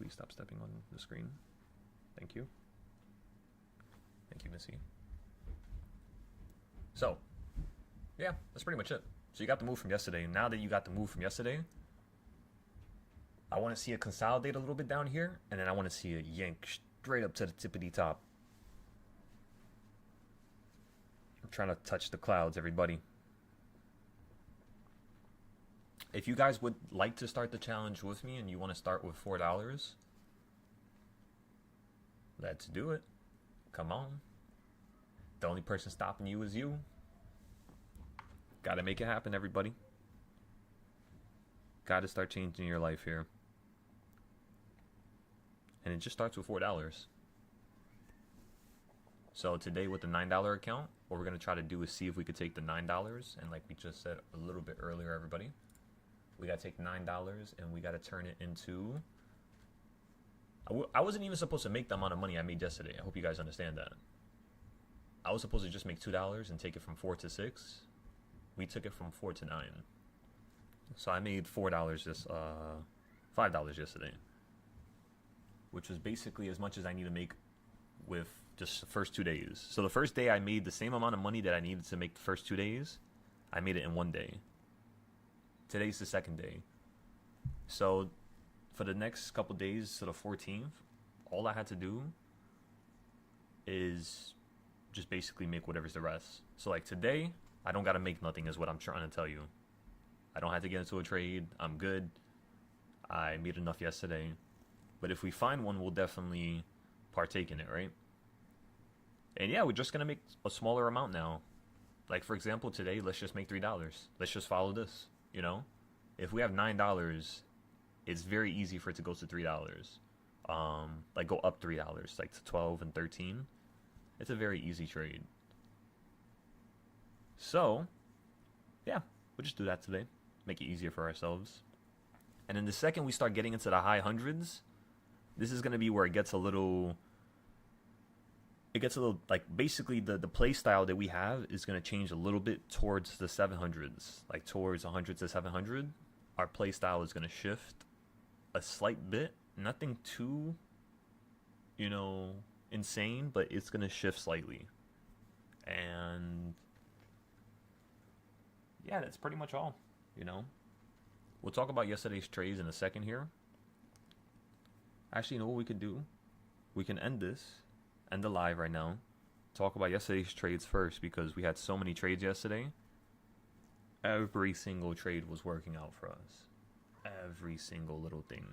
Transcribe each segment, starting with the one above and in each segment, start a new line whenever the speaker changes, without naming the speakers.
please stop stepping on the screen? Thank you. Thank you, Missy. So, yeah, that's pretty much it. So you got the move from yesterday. Now that you got the move from yesterday, I want to see it consolidate a little bit down here, and then I want to see it yank straight up to the tippity top. I'm trying to touch the clouds, everybody. If you guys would like to start the challenge with me and you want to start with $4, let's do it. Come on. The only person stopping you is you. Gotta make it happen, everybody. Gotta start changing your life here. And it just starts with $4. So today with the $9 account, what we're gonna try to do is see if we could take the $9, and like we just said a little bit earlier, everybody, we gotta take $9 and we gotta turn it into... I wasn't even supposed to make the amount of money I made yesterday. I hope you guys understand that. I was supposed to just make $2 and take it from 4 to 6. We took it from 4 to 9. So I made $4 just $5 yesterday, which was basically as much as I need to make with just the first 2 days. So the first day I made the same amount of money that I needed to make the first 2 days. I made it in 1 day. Today's the second day. So for the next couple days to the 14th, all I had to do is just basically make whatever's the rest. So like today, I don't got to make nothing is what I'm trying to tell you. I don't have to get into a trade. I'm good. I made enough yesterday. But if we find one, we'll definitely partake in it, right? And yeah, we're just going to make a smaller amount now. Like for example, today, let's just make $3. Let's just follow this. You know, if we have $9, it's very easy for it to go to $3. Like go up $3, like to 12 and 13. It's a very easy trade. So, yeah, we'll just do that today. Make it easier for ourselves. And then the second we start getting into the high hundreds, this is going to be where it gets a little, like basically the play style that we have is going to change a little bit towards the 700s, like towards 100 to 700. Our play style is going to shift a slight bit, nothing too, insane, but it's going to shift slightly. And yeah, that's pretty much all, We'll talk about yesterday's trades in a second here. Actually, you know what we could do? We can end the live right now. Talk about yesterday's trades first because we had so many trades yesterday. Every single trade was working out for us. Every single little thing.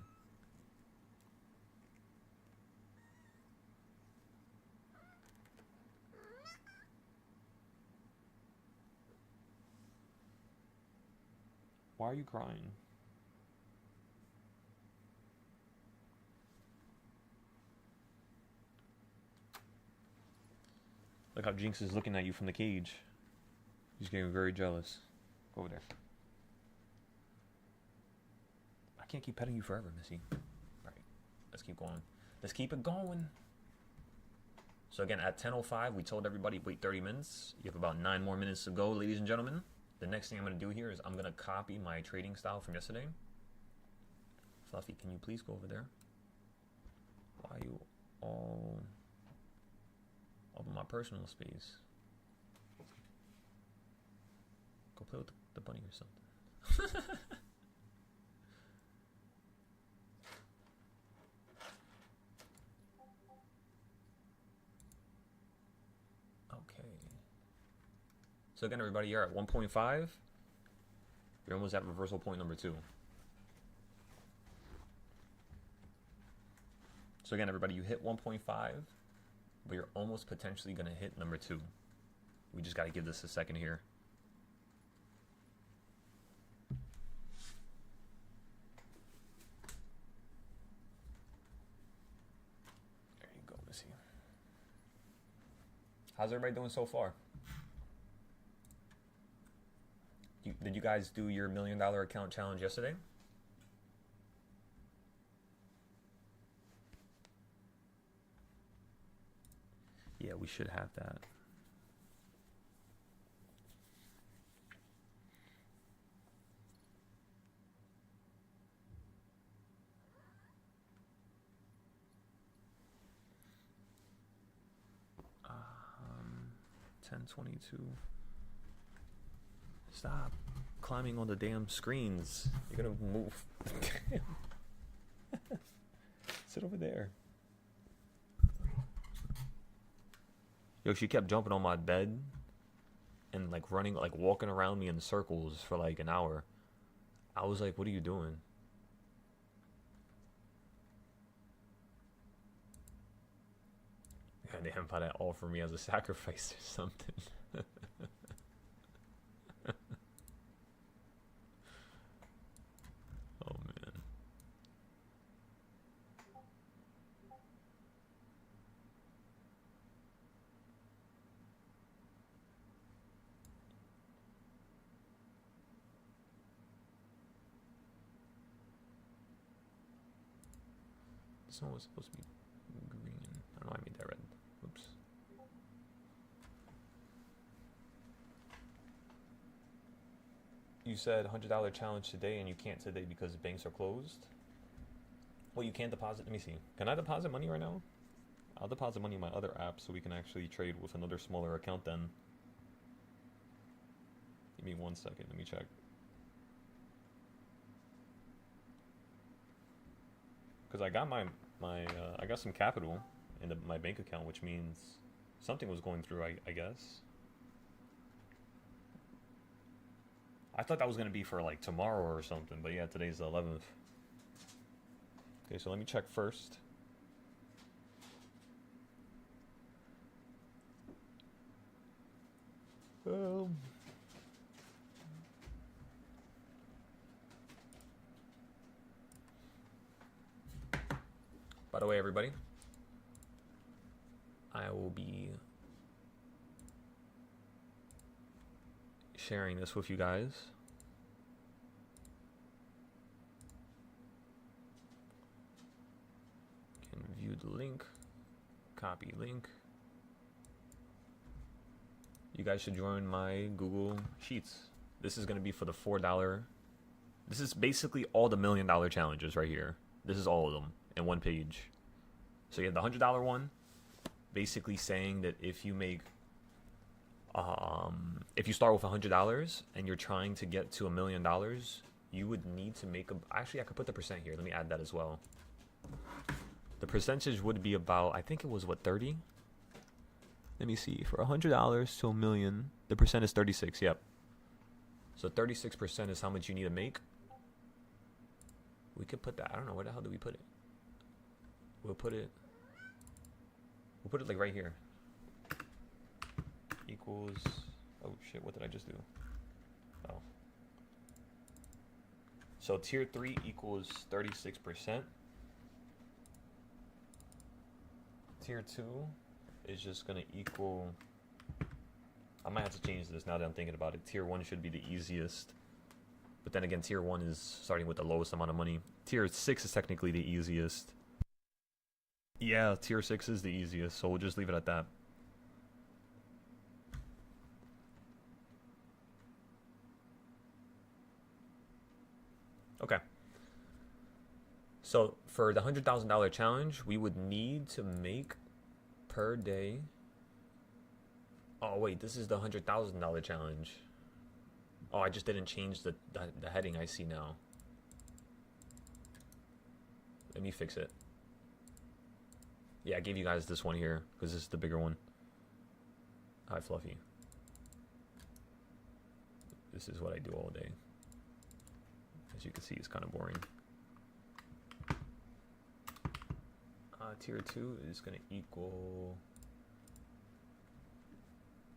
Why are you crying? Look how Jinx is looking at you from the cage. She's getting very jealous. Go over there. I can't keep petting you forever, Missy. Alright, let's keep going. Let's keep it going. So again, at 10:05, we told everybody wait 30 minutes. You have about 9 more minutes to go, ladies and gentlemen. The next thing I'm going to do here is I'm going to copy my trading style from yesterday. Fluffy, can you please go over there? Why are you all up in my personal space? Go play with the bunny or something. Okay. So again, everybody, you're at 1.5. You're almost at reversal point number 2. So again, everybody, you hit 1.5, but you're almost potentially going to hit number 2. We just got to give this a second here. There you go, Missy. How's everybody doing so far? Did you guys do your $1 million account challenge yesterday? Yeah, we should have that. 1022. Stop climbing on the damn screens. You're gonna move. Sit over there. Yo, she kept jumping on my bed and like running, like walking around me in circles for like an hour. I was like, what are you doing? God damn, about to offer me as a sacrifice or something. Oh man. This one was supposed to be green. I don't know why I made that red. Oops. You said $100 challenge today and you can't today because banks are closed? Well, you can't deposit. Let me see. Can I deposit money right now? I'll deposit money in my other app so we can actually trade with another smaller account then. Give me 1 second. Let me check. Because I got I got some capital in my bank account, which means something was going through, I guess. I thought that was going to be for like tomorrow or something, but yeah, today's the 11th. Okay, so let me check first. By the way, everybody, I will be sharing this with you guys. Can view the link, copy link. You guys should join my Google Sheets. This is going to be for the $4. This is basically all the $1 million challenges right here. This is all of them in one page. So you have the $100 one, basically saying that if you make, if you start with $100 and you're trying to get to $1 million, you would need to make actually I could put the percent here. Let me add that as well. The percentage would be about, I think it was what, 30? Let me see. For $100 to $1 million, the percent is 36. Yep. So 36% is how much you need to make. We could put that. I don't know, where the hell do we put it? We'll put it like right here. Equals, oh shit, what did I just do? Oh. So tier 3 equals 36%. Tier 2 is just gonna equal, I might have to change this now that I'm thinking about it. Tier 1 should be the easiest. But then again, tier 1 is starting with the lowest amount of money. Tier 6 is technically the easiest. Yeah, tier 6 is the easiest, so we'll just leave it at that. Okay. So for the $100,000 challenge, we would need to make per day. Oh wait, this is the $100,000 challenge. Oh, I just didn't change the heading I see now. Let me fix it. Yeah, I gave you guys this one here because this is the bigger one. Hi, Fluffy. This is what I do all day. As you can see, it's kind of boring. Tier 2 is going to equal...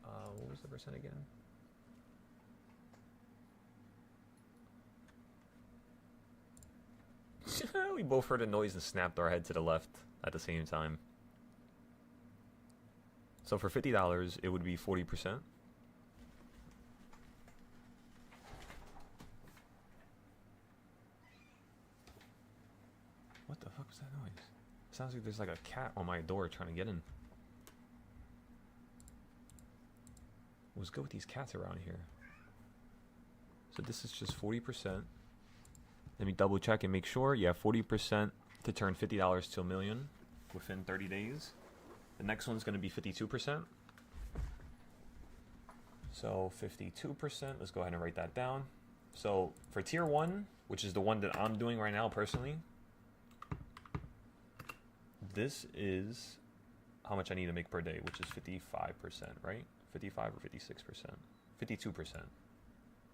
what was the percent again? We both heard a noise and snapped our head to the left at the same time. So for $50, it would be 40%. What the fuck was that noise? Sounds like there's like a cat on my door trying to get in. What's good with these cats around here? So this is just 40%. Let me double check and make sure. Yeah, 40% to turn $50 to $1 million within 30 days. The next one's going to be 52%. So 52%, let's go ahead and write that down. So for tier 1, which is the one that I'm doing right now personally, this is how much I need to make per day, which is 55%, right? 55 or 56%? 52%.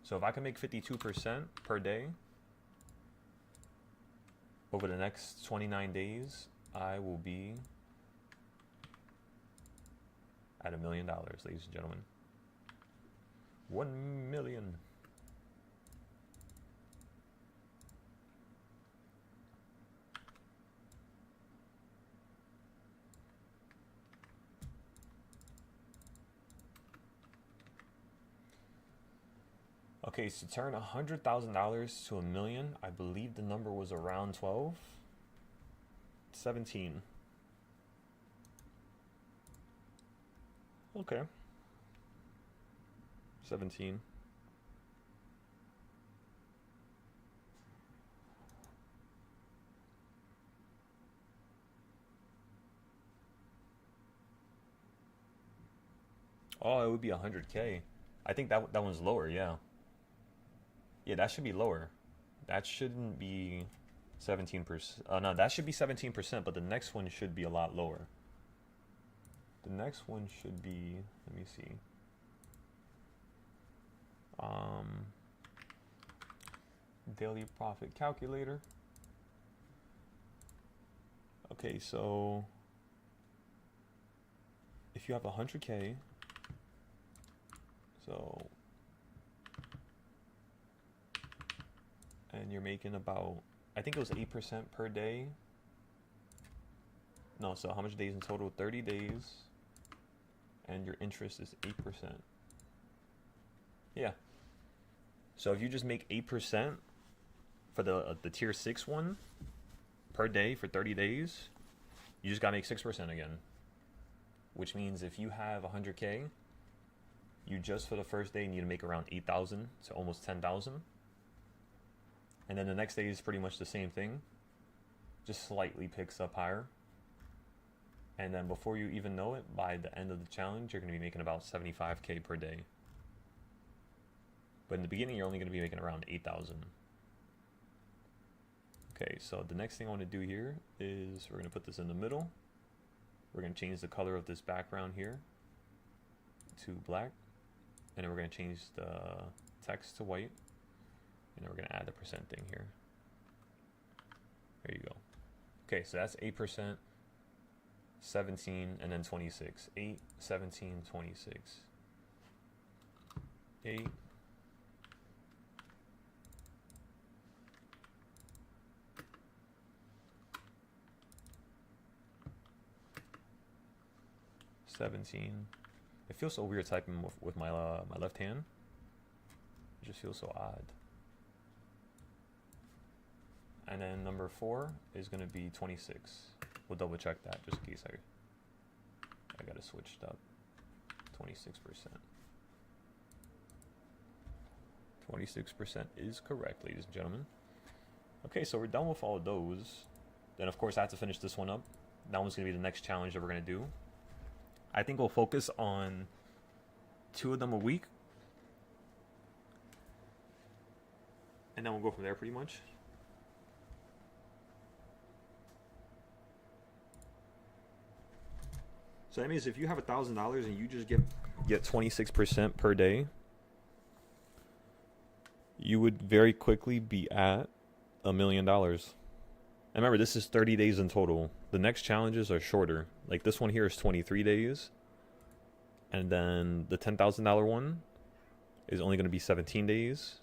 So if I can make 52% per day over the next 29 days, I will be at $1 million, ladies and gentlemen. 1 million. Okay, so turn $100,000 to $1 million. I believe the number was around 12, 17. Okay. 17. Oh, it would be 100K. I think that one's lower, yeah. Yeah, that should be lower. That shouldn't be 17%. No, that should be 17%, but the next one should be a lot lower. The next one should be, let me see. Daily profit calculator. Okay, so if you have 100K, so, and you're making about, I think it was 8% per day. No, so how much days in total? 30 days. And your interest is 8%. Yeah. So if you just make 8% for the tier 6 one per day for 30 days, you just gotta make 6% again. Which means if you have 100K, you just for the first day need to make around 8,000 to almost 10,000. And then the next day is pretty much the same thing, just slightly picks up higher. And then before you even know it, by the end of the challenge, you're going to be making about 75K per day. But in the beginning, you're only going to be making around 8,000. Okay, so the next thing I want to do here is we're going to put this in the middle. We're going to change the color of this background here to black. And then we're going to change the text to white. And then we're going to add the percent thing here. There you go. Okay, so that's 8%. 17 and then 26. 8, 17, 26. 8. It feels so weird typing with my my left hand. It just feels so odd. And then number 4 is going to be 26. We'll double check that just in case I got it switched up. 26%. 26% is correct, ladies and gentlemen. Okay, so we're done with all of those. Then of course I have to finish this one up. That one's going to be the next challenge that we're going to do. I think we'll focus on 2 of them a week. And then we'll go from there pretty much. So that means if you have $1,000 and you just get 26% per day, you would very quickly be at $1 million. And remember, this is 30 days in total. The next challenges are shorter. Like this one here is 23 days. And then the $10,000 one is only going to be 17 days.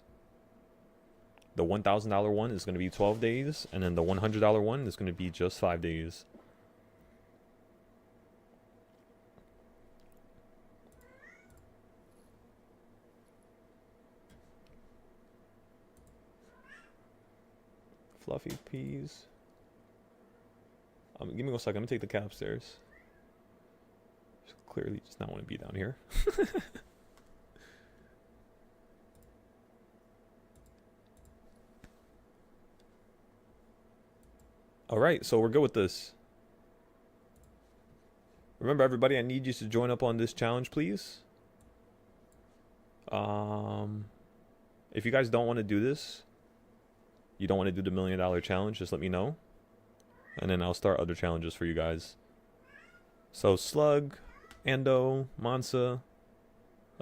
The $1,000 one is going to be 12 days. And then the $100 one is going to be just 5 days. Fluffy peas. Give me 1 second. I'm gonna take the cat upstairs. Just clearly just not want to be down here. All right, so we're good with this. Remember, everybody, I need you to join up on this challenge, please. Um, if you guys don't want to do this, you don't want to do the $1 million challenge, just let me know. And then I'll start other challenges for you guys. So Slug, Ando, Mansa,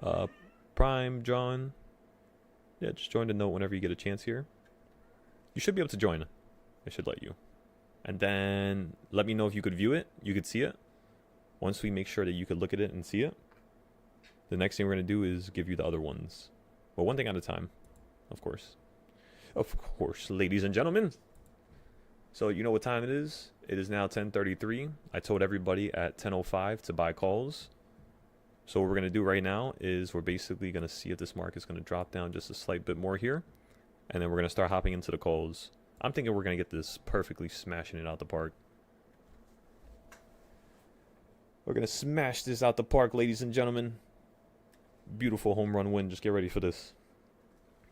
uh, Prime, John. Yeah, just join the note whenever you get a chance here. You should be able to join. I should let you. And then let me know if you could view it, you could see it. Once we make sure that you could look at it and see it, the next thing we're going to do is give you the other ones. But one thing at a time, of course. Of course, ladies and gentlemen. So you know what time it is? It is now 10:33. I told everybody at 10:05 to buy calls. So what we're going to do right now is we're basically going to see if this market is going to drop down just a slight bit more here. And then we're going to start hopping into the calls. I'm thinking we're going to get this perfectly smashing it out the park. We're going to smash this out the park, ladies and gentlemen. Beautiful home run win. Just get ready for this.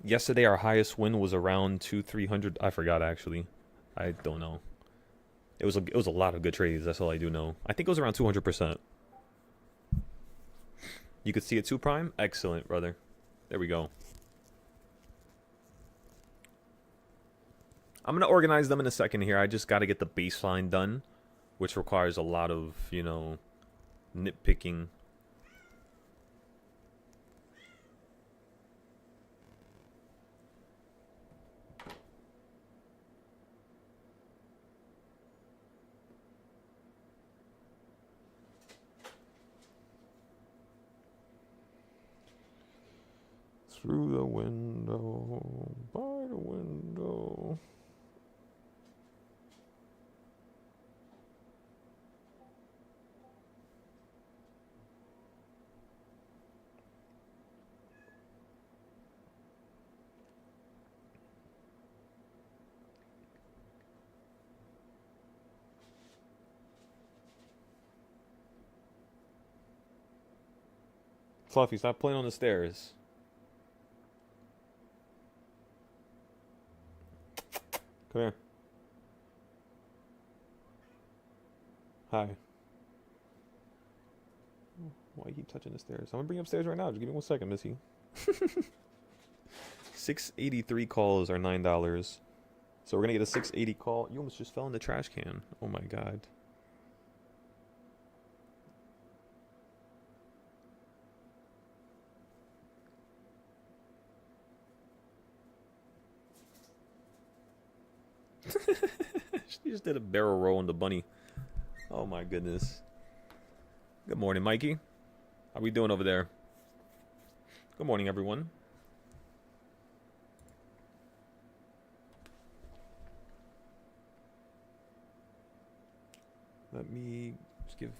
Yesterday, our highest win was around 200-300. I forgot, actually. I don't know. It was a lot of good trades. That's all I do know. I think it was around 200%. You could see it too, Prime? Excellent, brother. There we go. I'm going to organize them in a second here. I just got to get the baseline done, which requires a lot of, you know, nitpicking. Through the window, by the window. Fluffy, stop playing on the stairs. Come here. Hi. Why you keep touching the stairs? I'm gonna bring you upstairs right now. Just give me 1 second, Missy. 683 calls are $9. So we're gonna get a 680 call. You almost just fell in the trash can. Oh my god. She just did a barrel roll on the bunny. Oh my goodness. Good morning, Mikey. How we doing over there? Good morning, everyone. Let me just give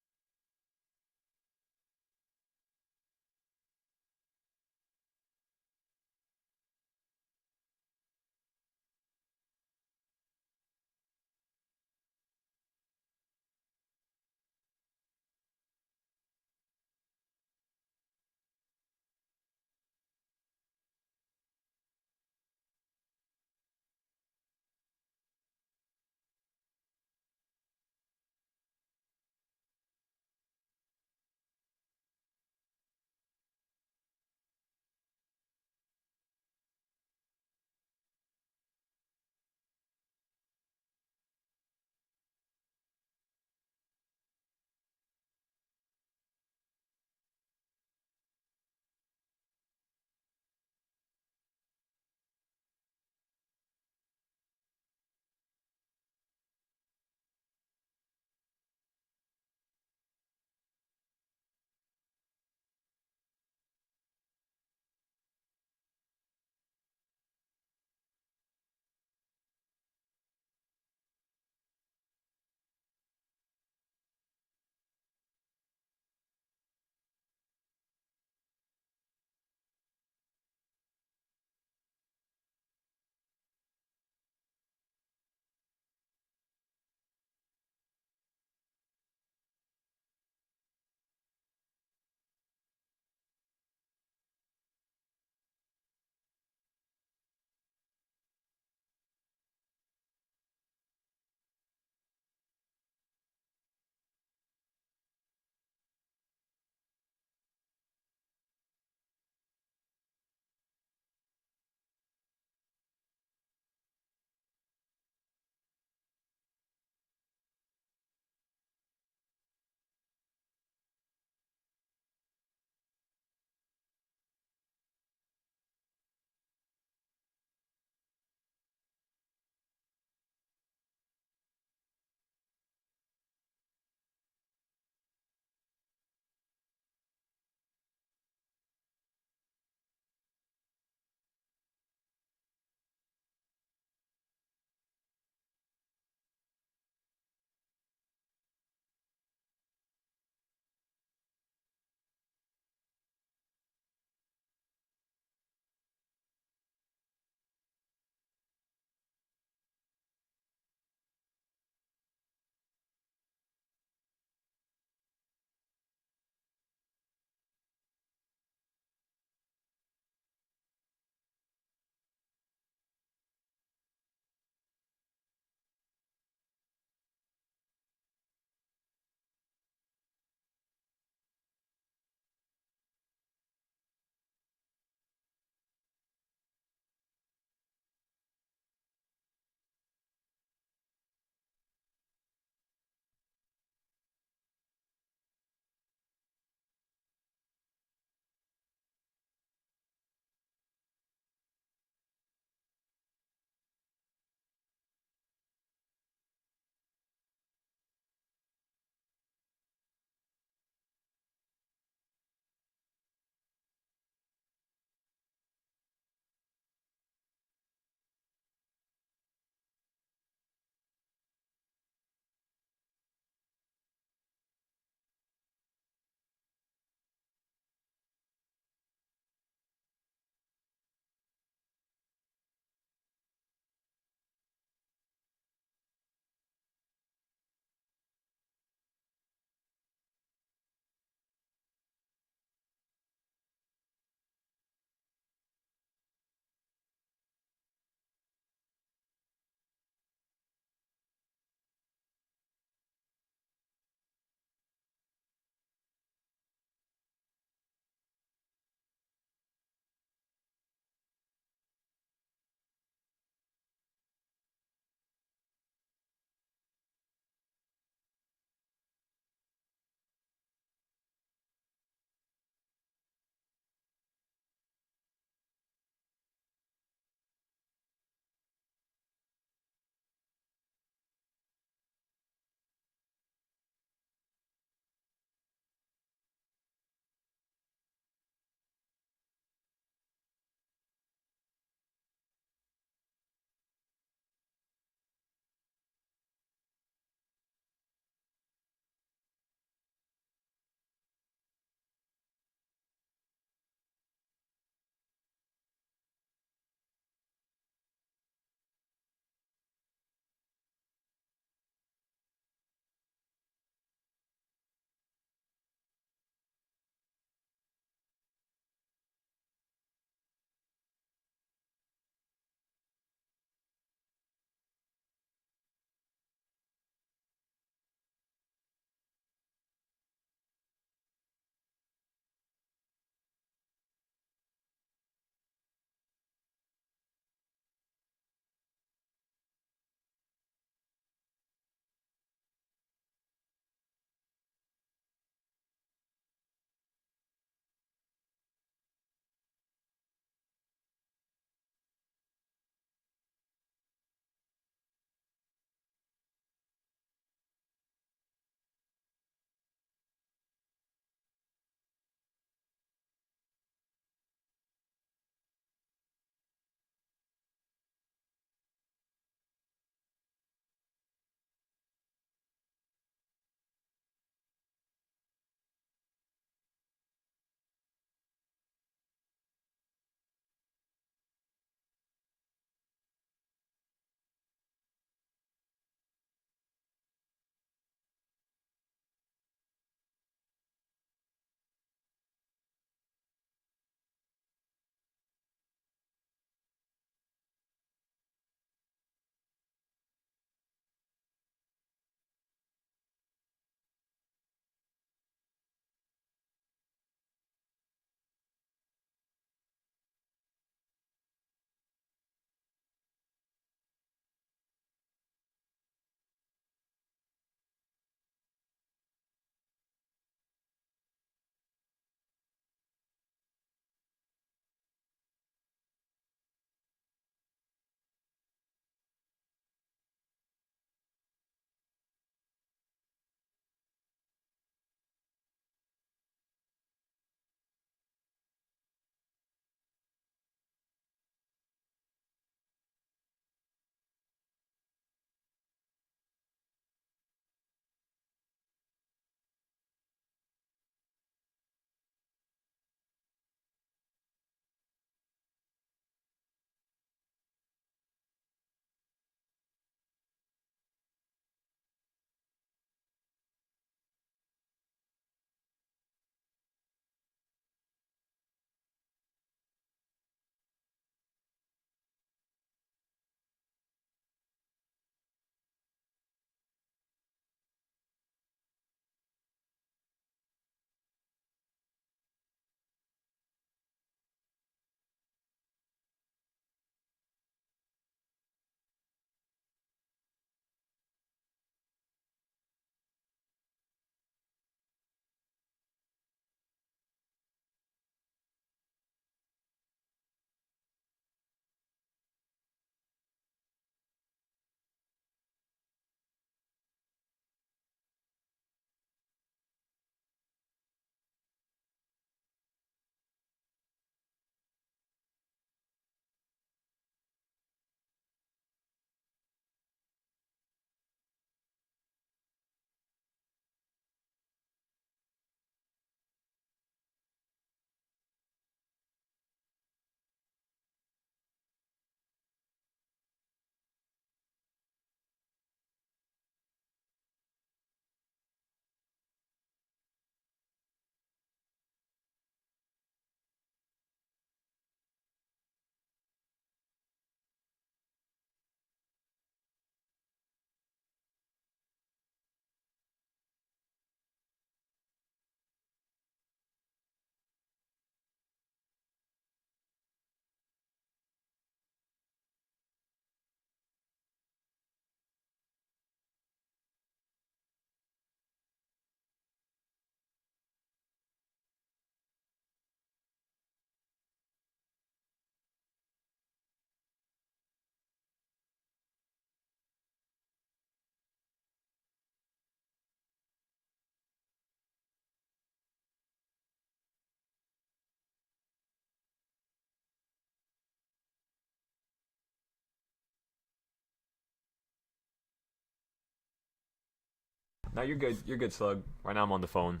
No, you're good. You're good, Slug. Right now I'm on the phone.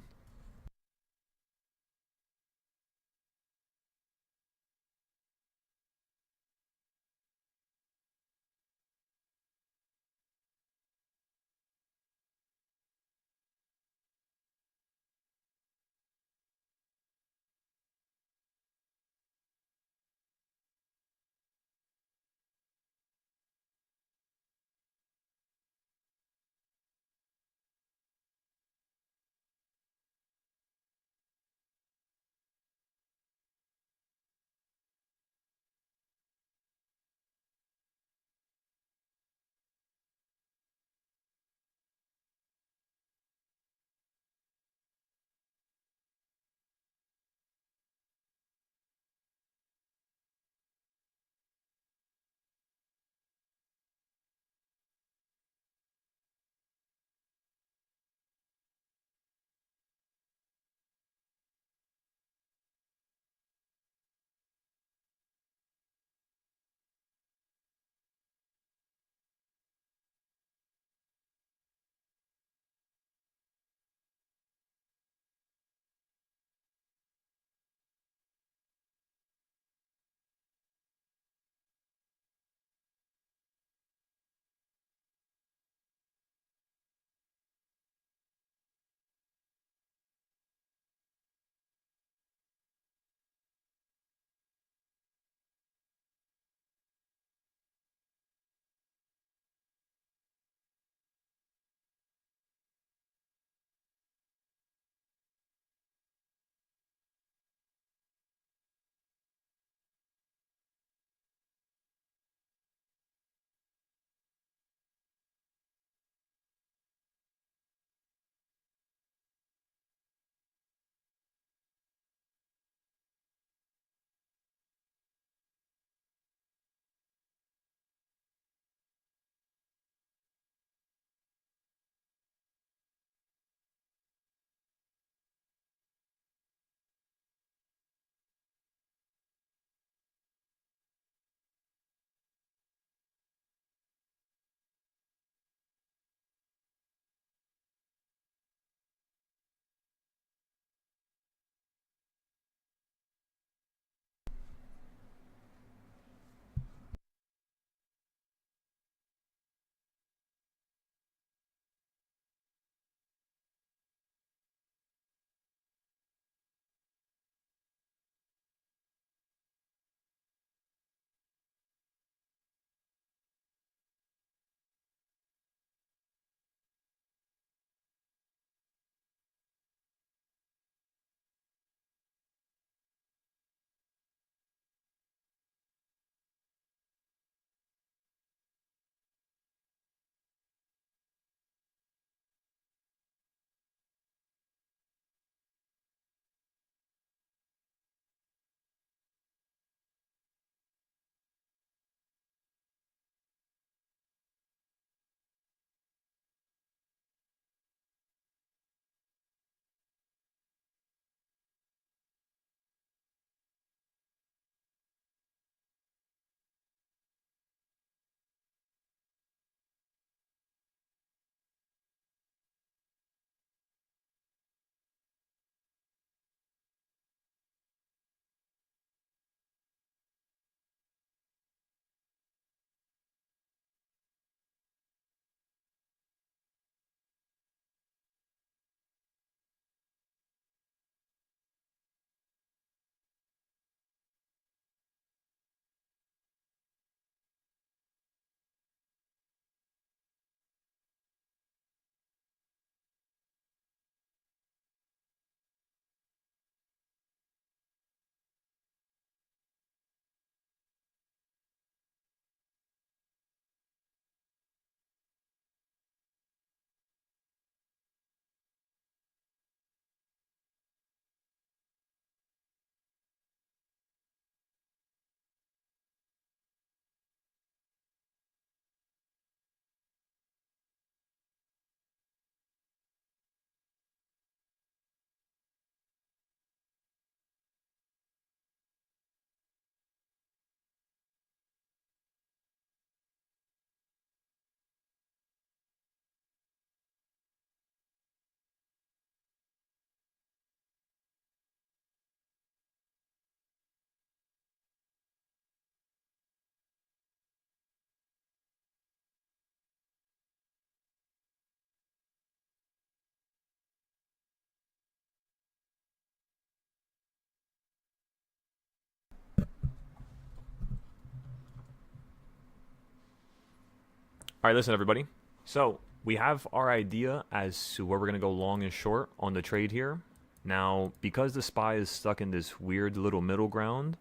All right, listen, everybody. So we have our idea as to where we're going to go long and short on the trade here. Now, because the SPY is stuck in this weird little middle ground,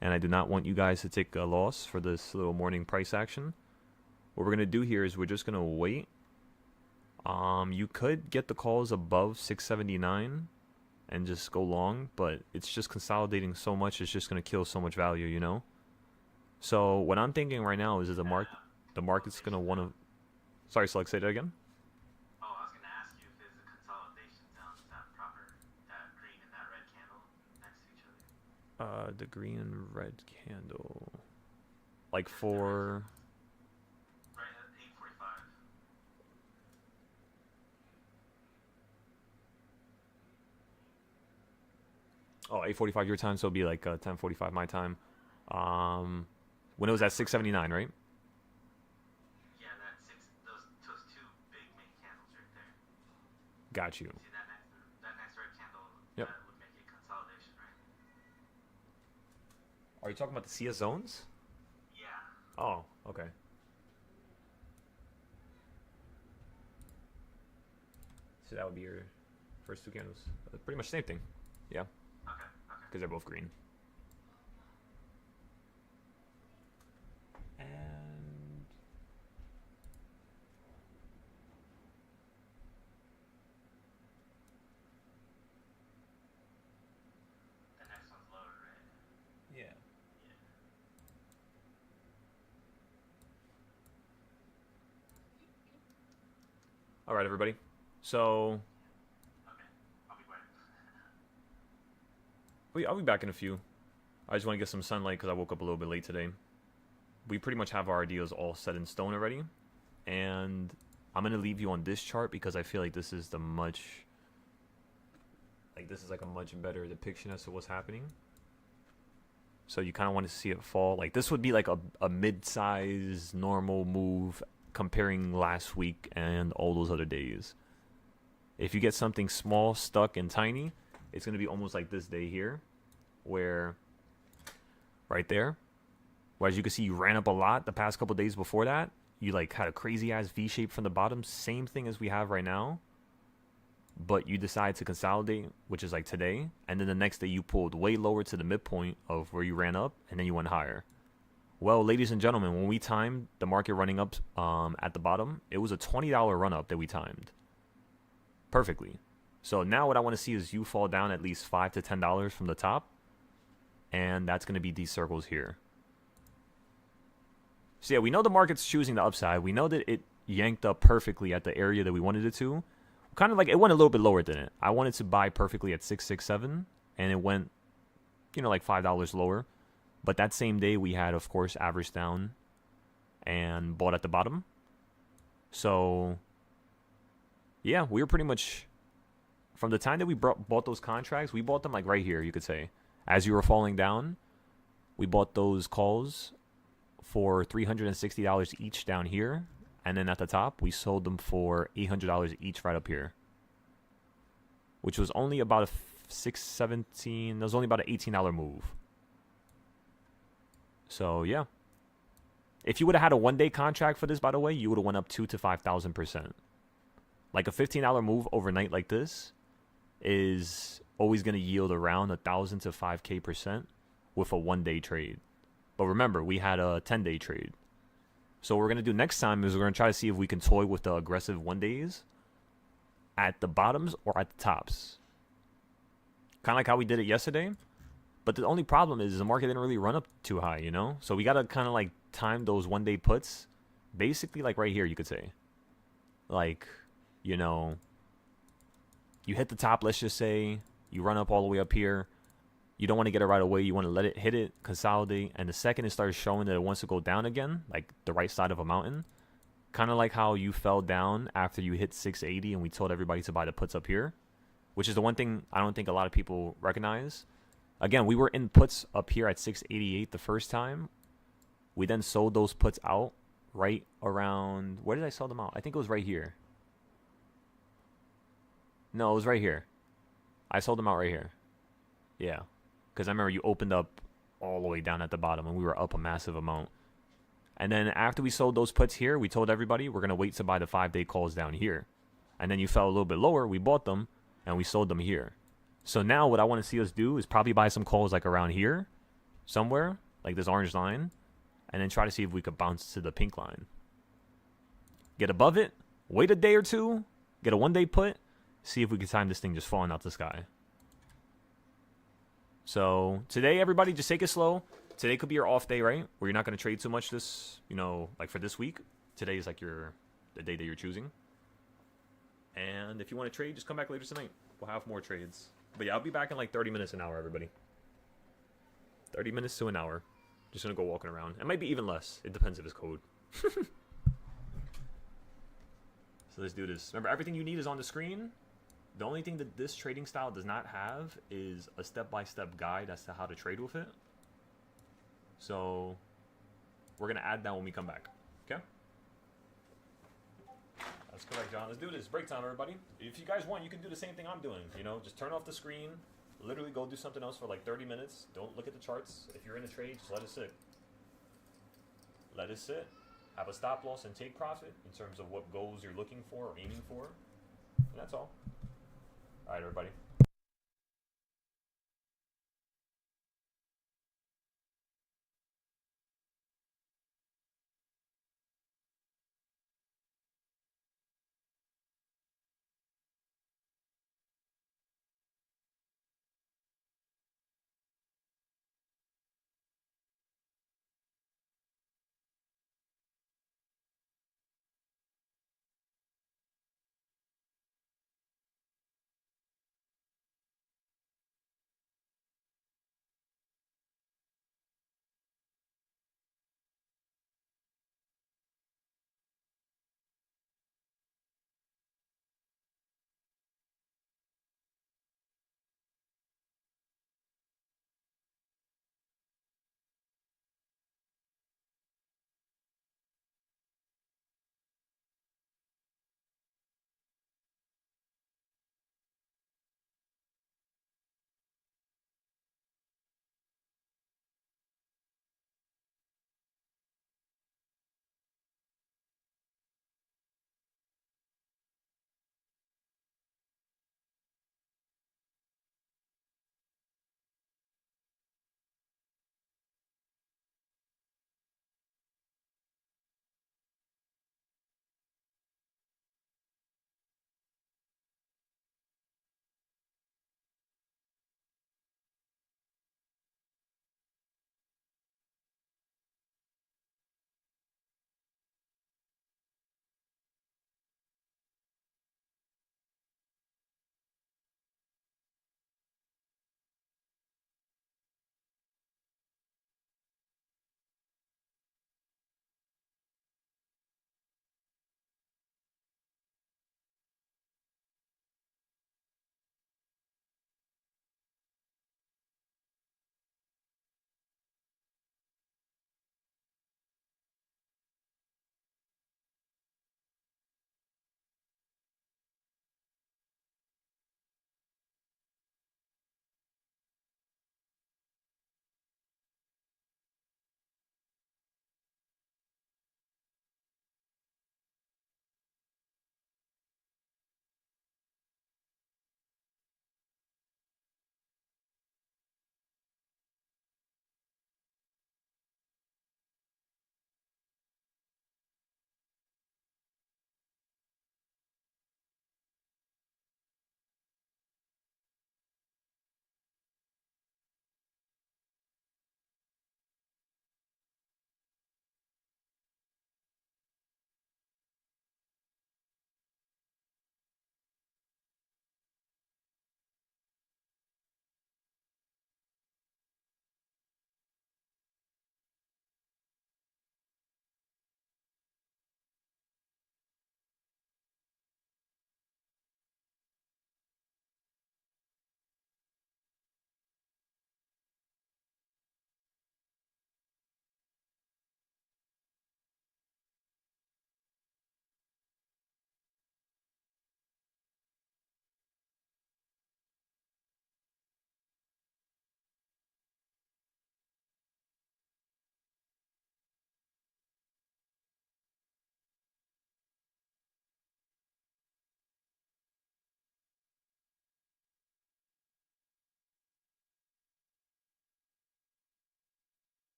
and I do not want you guys to take a loss for this little morning price action, what we're going to do here is we're just going to wait. You could get the calls above 679 and just go long, but it's just consolidating so much, it's just going to kill so much value, you know? So what I'm thinking right now is that the market's going to want to... Sorry, Select, say that again?
Oh, I was going to ask you if there's a consolidation zone. Is that proper? That green and that red candle next to each other?
The green and red candle. Like for...
Right at 8:45.
Oh, 8:45 your time, so it'll be like 10:45 my time. When it was at 679, right?
Yeah, those two big main candles right there.
Got you.
See that next red candle?
Yep.
That would make a consolidation, right?
Are you talking about the CS zones?
Yeah.
Oh, okay. So that would be your first two candles. Pretty much the same thing. Yeah.
Okay.
Because they're both green. And
The next one's lower, right?
yeah.
Yeah.
All right, everybody. So
Okay. I'll be waiting.
I'll be back in a few. I just want to get some sunlight because I woke up a little bit late today. We pretty much have our ideas all set in stone already. And I'm going to leave you on this chart because I feel like this is like a much better depiction as to what's happening. So you kind of want to see it fall. Like this would be like a mid-size normal move comparing last week and all those other days. If you get something small, stuck, and tiny, it's going to be almost like this day here, where right there, where as you can see, you ran up a lot the past couple days before that. You like had a crazy ass V shape from the bottom, same thing as we have right now, but you decide to consolidate, which is like today, and then the next day you pulled way lower to the midpoint of where you ran up, and then you went higher. Well, ladies and gentlemen, when we timed the market running up at the bottom, it was a $20 run up that we timed perfectly. So now what I want to see is you fall down at least $5 to $10 from the top, and that's going to be these circles here. So yeah, we know the market's choosing the upside. We know that it yanked up perfectly at the area that we wanted it to. Kind of like it went a little bit lower than it. I wanted to buy perfectly at 667, and it went, like $5 lower. But that same day we had, of course, averaged down and bought at the bottom. So yeah, we were pretty much, from the time that we bought those contracts, we bought them like right here, you could say. As you were falling down, we bought those calls for $360 each down here. And then at the top, we sold them for $800 each right up here. Which was only about a $617, that was only about an $18 move. So yeah. If you would have had a one-day contract for this, by the way, you would have went up 2,000 to 5,000%. Like a $15 move overnight like this is always going to yield around 1,000 to 5K% with a one-day trade. But remember, we had a 10-day trade. So what we're going to do next time is we're going to try to see if we can toy with the aggressive one-days at the bottoms or at the tops. Kind of like how we did it yesterday. But the only problem is the market didn't really run up too high, So we got to kind of like time those one-day puts. Basically like right here, you could say. Like, you hit the top, let's just say. You run up all the way up here. You don't want to get it right away. You want to let it hit it, consolidate. And the second it starts showing that it wants to go down again, like the right side of a mountain, kind of like how you fell down after you hit 680 and we told everybody to buy the puts up here, which is the one thing I don't think a lot of people recognize. Again, we were in puts up here at 688 the first time. We then sold those puts out right around... Where did I sell them out? I think it was right here. No, it was right here. I sold them out right here. Yeah. Because I remember you opened up all the way down at the bottom and we were up a massive amount. And then after we sold those puts here, we told everybody we're going to wait to buy the 5-day calls down here. And then you fell a little bit lower. We bought them and we sold them here. So now what I want to see us do is probably buy some calls like around here somewhere, like this orange line, and then try to see if we could bounce to the pink line. Get above it, wait a day or two, get a 1-day put, see if we can time this thing just falling out the sky. So today, everybody, just take it slow. Today could be your off day, right? Where you're not going to trade too much this, like for this week. Today is like the day that you're choosing. And if you want to trade, just come back later tonight. We'll have more trades. But yeah, I'll be back in like 30 minutes, an hour, everybody. 30 minutes to an hour. Just going to go walking around. It might be even less. It depends if it's code. So let's do this. Remember, everything you need is on the screen. The only thing that this trading style does not have is a step-by-step guide as to how to trade with it. So we're going to add that when we come back. Okay? That's correct, John. Let's do this. Break time, everybody. If you guys want, you can do the same thing I'm doing. Just turn off the screen. Literally go do something else for like 30 minutes. Don't look at the charts. If you're in a trade, just let it sit. Let it sit. Have a stop loss and take profit in terms of what goals you're looking for or aiming for. And that's all. All right, everybody.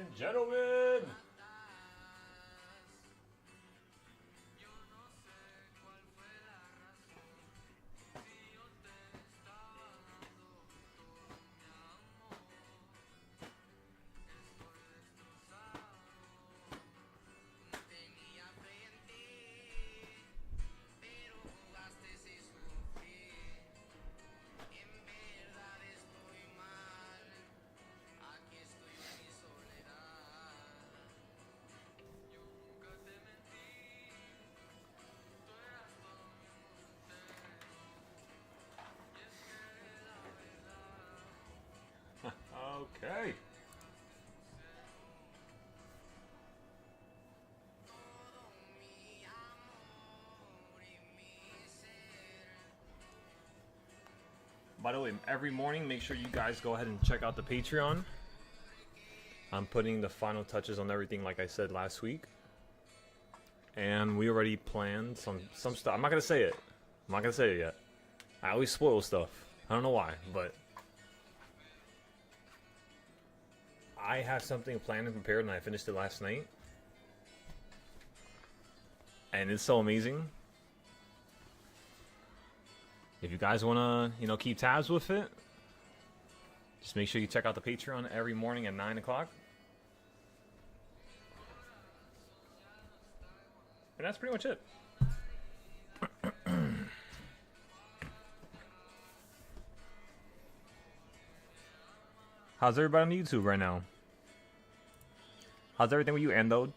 and gentlemen. Okay. By the way, every morning, make sure you guys go ahead and check out the Patreon. I'm putting the final touches on everything, like I said last week. And we already planned some stuff. I'm not gonna say it. I'm not gonna say it yet. I always spoil stuff. I don't know why, but I have something planned and prepared, and I finished it last night. And it's so amazing. If you guys wanna, keep tabs with it, just make sure you check out the Patreon every morning at 9 o'clock. And that's pretty much it. How's everybody on YouTube right now? How's everything with you, Endo?